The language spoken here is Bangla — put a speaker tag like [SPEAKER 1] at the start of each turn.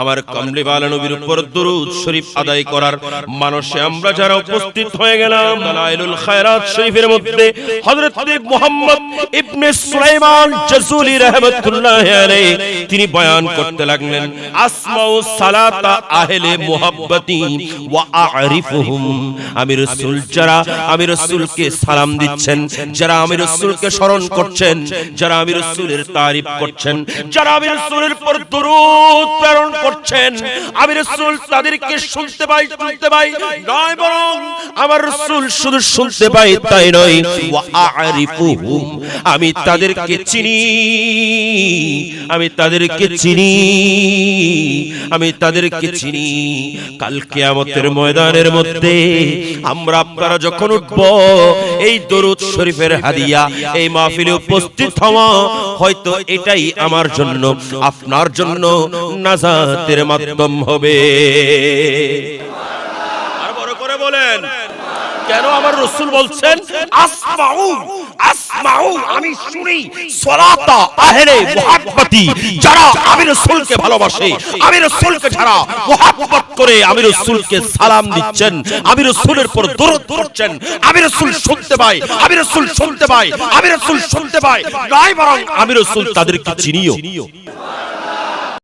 [SPEAKER 1] আমার কামলিওয়ালা নবীর উপর দরুদ শরীফ আদায় করার মানসে আমরা যারা উপস্থিত হয়ে গেলাম, দালাইলুল খায়রাত শরীফের মধ্যে হযরত মুহাম্মদ ইবনে সুলাইমান জাযুলি রাহমাতুল্লাহি আলাইহি তিনি বয়ান করতে লাগলেন, আসমাউ সালাতা আহলে মুহাব্বতি ওয়া আ'রিফুহুম। আমি রাসূল যারা আমি রাসূলকে সালাম দিচ্ছেন, যারা আমি রাসূলকে স্মরণ করছেন, যারা আমি রাসূলের তারিফ করছেন, যারা আমি রাসূলের উপর দরুদ প্রেরণ করছেন, আমি রাসূল তাদেরকে শুনতে পাই নয়, বরং আমার রাসূল শুধু শুনতে পাই তাই নয়, ওয়া আ'রিফুহুম, আমি তাদেরকে চিনি, আমি তাদেরকে চিনি, আমি তাদেরকে চিনি। কাল কিয়ামতের ময়দানের মধ্যে আমরা আপনারা যখন উঠব, এই দরুদ শরীফের হাদিয়া এই মাহফিলে উপস্থিত হওয়া হয়তো এটাই আমার জন্য আপনার জন্য নাজাতের মাধ্যম হবে। আর বড় করে বলেন, কেন আমার রাসূল বলছেন আসমাউ আসমাউ, আমি শুনি, সালাতা আহলে মুহাব্বতি, যারা আমি রাসূলকে ভালোবাসে, আমি রাসূলকে যারা মুহাব্বত করে আমি রাসূলকে সালাম দিচ্ছেন, আমি রাসূলের উপর দরুদ পড়ছেন, আমি রাসূল শুনতে পাই, আমি রাসূল শুনতে পাই, আমি রাসূল শুনতে পাই নয়, বরং আমি রাসূল তাদেরকে চিনিও।